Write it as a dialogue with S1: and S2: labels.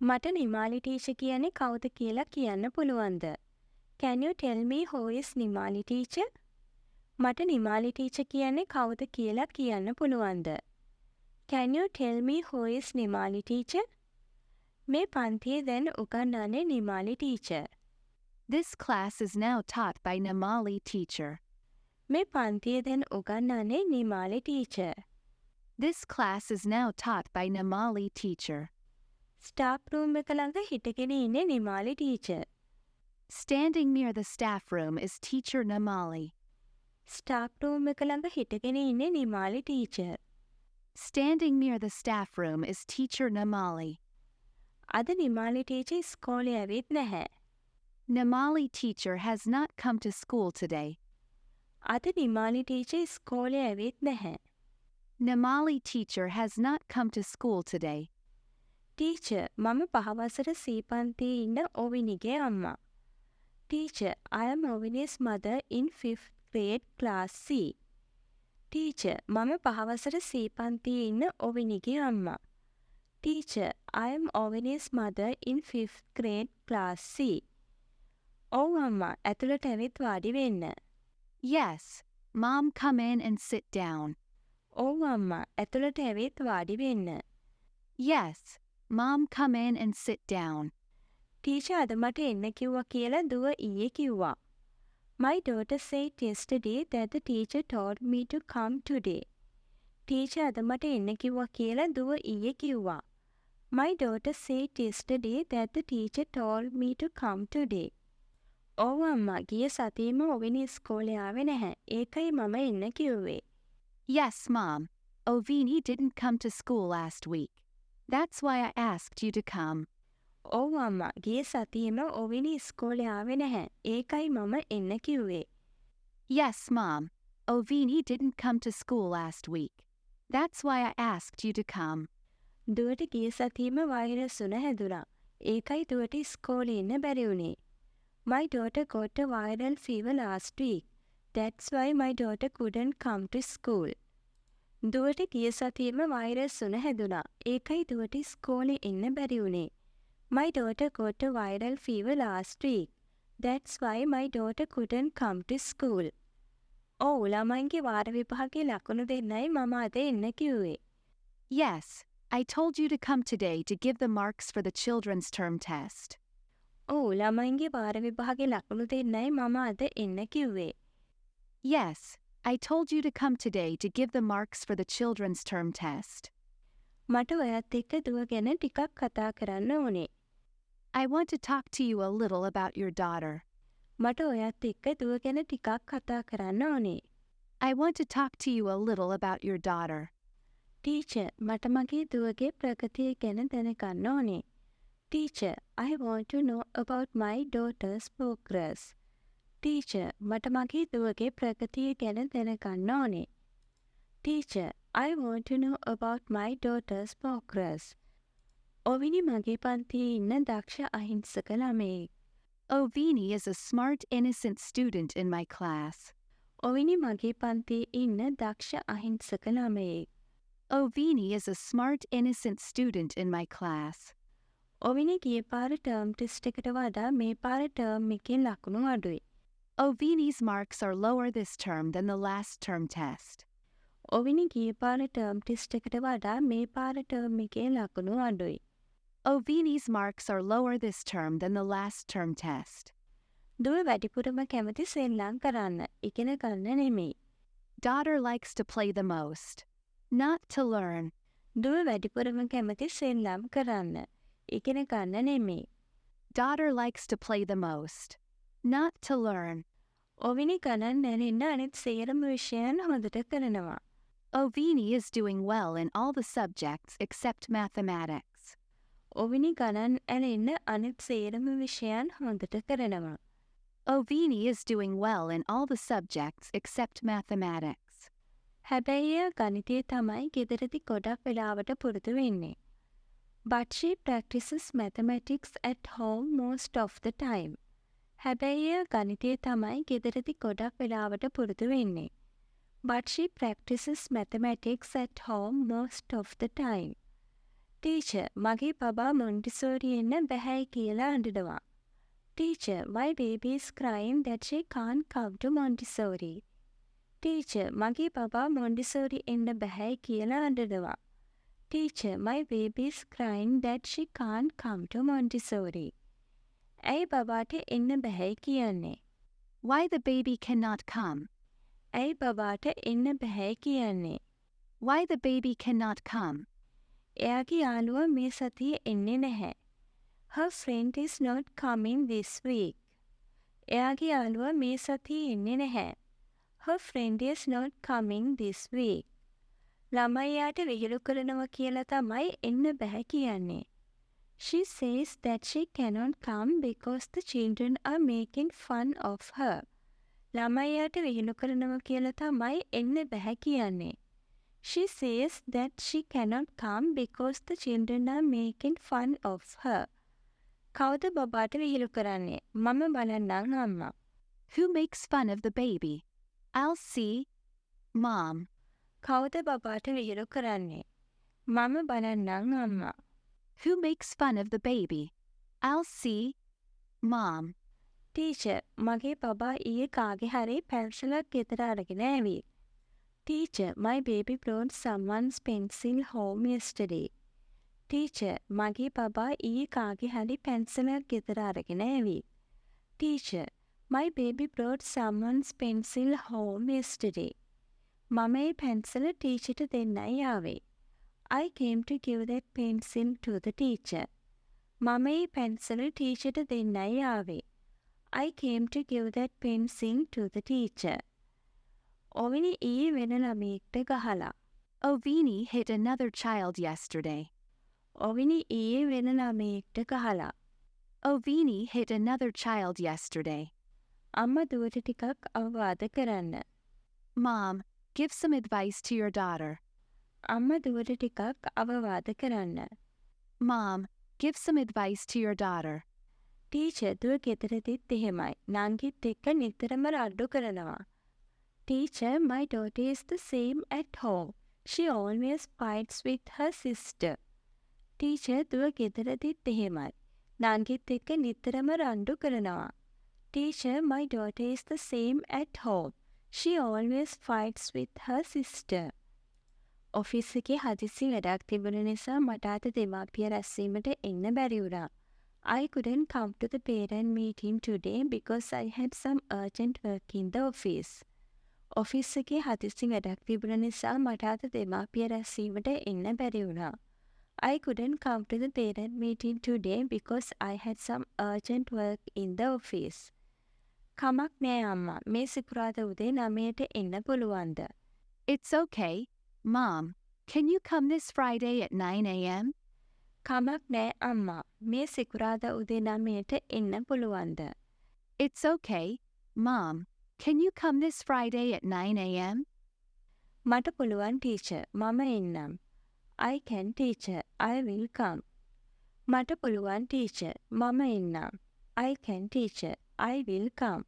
S1: මට නිමාලි ටීචර් කියන්නේ කවුද කියලා කියන්න පුළුවන්ද? Can you tell me who is Nimali teacher? මට නිමාලි ටීචර් කියන්නේ කවුද කියලා කියන්න පුළුවන්ද? Can you tell me who is Nimali teacher? මේ පන්තියේ දැන් උගන්වන්නේ Nimali teacher.
S2: This class is now taught by Namali teacher.
S1: මේ පන්තියේ දැන් උගන්වන්නේ Nimali teacher.
S2: This class is now taught by Namali teacher.
S1: Staff room එක ළඟ හිටගෙන ඉන්නේ Nimali teacher.
S2: Standing near the staff room is teacher Namali.
S1: Staff room එක ළඟ හිටගෙන ඉන්නේ Nimali teacher.
S2: Standing near the staff room is teacher Namali.
S1: අද Nimali teacher ඉස්කෝලේ ඇවිත් නැහැ.
S2: Namali teacher has not come to school today.
S1: අද නිමාලි teacher ඉස්කෝලේ ඇවිත් නැහැ.
S2: Namali teacher has not come to school today.
S1: Teacher, මම පහවසර C පන්තියේ ඉන්න ඔවිනිගේ අම්මා. Teacher, I am Ovini's mother in 5th grade class C. Teacher, මම පහවසර C පන්තියේ ඉන්න ඔවිනිගේ අම්මා. Teacher, I am Ovini's mother in 5th grade class C. ඔව් අම්මා, ඇතුළට ඇවිත් වාඩි වෙන්න.
S2: Yes, Mom, come in and sit down.
S1: ඔව් අම්මා, ඇතුළට ඇවිත් වාඩි වෙන්න.
S2: Yes, Mom, come in and sit down.
S1: Teacher, අද මට එන්න කිව්වා කියලා දුව ඊයේ කිව්වා. My daughter said yesterday that the teacher told me to come today. Teacher, අද මට එන්න කිව්වා කියලා දුව ඊයේ කිව්වා. My daughter said yesterday that the teacher told me to come today. ඔව් අම්මා, ගිය සතියේම ඔවිනි ඉස්කෝලේ ආවේ නැහැ. ඒකයි මම එන්න කිව්වේ.
S2: Yes, Mom. Ovini didn't come to school last week. That's why I asked you to come.
S1: ඔව් අම්මා, ගිය සතියේම ඔවිනි ඉස්කෝලේ ආවේ නැහැ. ඒකයි මම එන්න කිව්වේ.
S2: Yes, Mom. Ovini didn't come to school last week. That's why I asked you to come.
S1: දුවට ගිය සතියේම වෛරස් උණ හැදුනා. ඒකයි දුවට ඉස්කෝලේ ඉන්න බැරි වුණේ. My daughter got a viral fever last week. That's why my daughter couldn't come to school. දුවට ගිය සතියේම වෛරස් උණ හැදුනා. ඒකයි දුවට ඉස්කෝලේ එන්න බැරි වුණේ. My daughter got a viral fever last week. That's why my daughter couldn't come to school. ඔව් ළමයින්ගේ වාර විභාගයේ ලකුණු දෙන්නයි මම අද එන්න කිව්වේ.
S2: Yes, I told you to come today to give the marks for the children's term test.
S1: ඔව් ළමයින්ගේ වාර විභාගයේ ලකුණු දෙන්නයි මම අද එන්න කිව්වේ.
S2: Yes, I told you to come today to give the marks for the children's term test.
S1: මට ඔයත් එක්ක දුව ගැන ටිකක් කතා කරන්න ඕනේ.
S2: I want to talk to you a little about your daughter.
S1: මට ඔයත් එක්ක දුව ගැන ටිකක් කතා කරන්න ඕනේ.
S2: I want to talk to you a little about your daughter.
S1: Teacher, මට මගේ දුවගේ ප්‍රගතිය ගැන දැනගන්න ඕනේ. Teacher, I want to know about my daughter's progress. Teacher, මට මගේ දුවගේ ප්‍රගතිය ගැන දැනගන්න ඕනේ. Teacher, I want to know about my daughter's progress. ඔවිනි මගේ පන්තියේ ඉන්න දක්ෂ අහිංසක ළමයෙක්.
S2: Ovini is a smart, innocent student in my class.
S1: ඔවිනි මගේ පන්තියේ ඉන්න දක්ෂ අහිංසක ළමයෙක්.
S2: Ovini is a smart, innocent student in my class.
S1: ඔවිනි ගිය පාර ටර්ම් ටෙස්ට් එකට වඩා මේ පාර ටර්ම් එකේ ලකුණු අඩුයි.
S2: Ovini's marks are lower this term than the last term test.
S1: ඔවිනි ගිය පාර ටර්ම් ටෙස්ට් එකට වඩා මේ පාර ටර්ම් එකේ ලකුණු අඩුයි.
S2: Ovini's marks are lower this term than the last term test.
S1: දුව වැඩිපුරම කැමති සෙල්ලම් කරන්න, ඉගෙන ගන්න නෙමෙයි.
S2: Daughter likes to play the most. Not to learn.
S1: දුව වැඩිපුරම කැමති සෙල්ලම් කරන්න, ඉගෙන ගන්න නෙමෙයි.
S2: Daughter likes to play the most. Not to learn.
S1: ඔවිනි ගණන් නැරෙන්න අනිත් සියලුම විෂයන් හොඳට කරනවා.
S2: Ovini is doing well in all the subjects except mathematics.
S1: ඔවිනි ගණන් ඇරෙන්න අනිත් සියලුම විෂයන් හොඳට කරනවා.
S2: Ovini is doing well in all the subjects except mathematics.
S1: හැබැයි එයා ගණිතය තමයි ගෙදරදී ගොඩක් වෙලාවට පුරුදු වෙන්නේ. But she practices mathematics at home most of the time. හැබැයි එයා ගණිතය තමයි ගෙදරදී ගොඩක් වෙලාවට පුරුදු වෙන්නේ. But she practices mathematics at home most of the time. Teacher, මගේ පබා මොන්ටිසෝරි එන්න බැහැයි කියලා අඬනවා. Teacher, my baby is crying that she can't come to Montessori. Teacher, මගේ පබා මොන්ටිසෝරි එන්න බැහැයි කියලා අඬනවා. Teacher, my baby is crying that she can't come to Montessori. ඇයි බබාට එන්න බැහැයි කියන්නේ?
S2: Why the baby cannot come?
S1: ඇයි බබාට එන්න බැහැයි කියන්නේ?
S2: Why the baby cannot come?
S1: එයාගේ යාළුවා මේ සතියේ එන්නේ නැහැ. Her friend is not coming this week. එයාගේ යාළුවා මේ සතියේ එන්නේ නැහැ. Her friend is not coming this week. ළමයි යාට විහිළු කරනවා කියලා තමයි එන්න බැහැ කියන්නේ. She says that she cannot come because the children are making fun of her. ළමයි යාට විහිළු කරනවා කියලා තමයි එන්න බැහැ කියන්නේ. She says that she cannot come because the children are making fun of her. කවුද බබාට විහිළු කරන්නේ? මම බලන්නම් අම්මා.
S2: Who makes fun of the baby? I'll see. Mom.
S1: කවුද බබාට විහිළු කරන්නේ? මම බලන්නම් අම්මා.
S2: Who makes fun of the baby? I'll see. Mom.
S1: Teacher, මගේ බබා ඊයේ කාගේ හරි පැන්සලක් ගෙදර අරගෙන ඇවිත්. Teacher, my baby brought someone's pencil home yesterday. Teacher, මගේ බබා ඊයේ කාගේ හරි පැන්සලක් ගෙදර අරගෙන ඇවිත්. Teacher, my baby brought someone's pencil home yesterday. මම ඒ පැන්සල ටීචර්ට දෙන්නයි ආවේ. I came to give that pencil to the teacher. මම ඒ පැන්සල ටීචර්ට දෙන්නයි ආවේ. I came to give that pencil to the teacher. ඔවිනි ඊයේ වෙන ළමයෙක්ට ගහලා.
S2: Ovini hit another child yesterday.
S1: ඔවිනි ඊයේ වෙන ළමයෙක්ට ගහලා.
S2: Ovini hit another child yesterday.
S1: අම්මා දුවට ටිකක් අවවාද කරන්න.
S2: Mom, give some advice to your daughter.
S1: අම්මා දුවට ටිකක් අවවාද කරන්න.
S2: Mom, give some advice to your daughter.
S1: Teacher දුව ගෙදරදිත් එහෙමයි. නංගිත් එක්ක නිතරම රණ්ඩු කරනවා. Teacher, my daughter is the same at home. She always fights with her sister. Teacher, දුව ගෙදරදිත් එහෙමයි. නංගිත් එක්ක නිතරම රණ්ඩු කරනවා. Teacher, my daughter is the same at home. She always fights with her sister. Office එකේ හදිසි වැඩක් තිබුණ නිසා මට අද දෙමාපිය රැස්වීමට එන්න බැරි වුණා. I couldn't come to the parent meeting today because I had some urgent work in the office. Office එකේ හදිසි වැඩක් තිබුණ නිසා මට අද දෙමාපිය රැස්වීමට එන්න බැරි වුණා. I couldn't come to the parent meeting today because I had some urgent work in the office. කමක් නෑ අම්මා. මේ සිකුරාදා උදේ 9ට එන්න පුළුවන්ද?
S2: It's okay. Mom, can you come this Friday at 9 a.m.?
S1: කමක් නෑ අම්මා. මේ සිකුරාදා උදේ 9ට එන්න පුළුවන්ද?
S2: It's okay. Mom, can you come this Friday at 9 a.m.?
S1: මට පුළුවන් ටීචර්. මම එන්නම්. I can teacher. I will come. මට පුළුවන් ටීචර්. මම එන්නම්. I can teacher. I will come.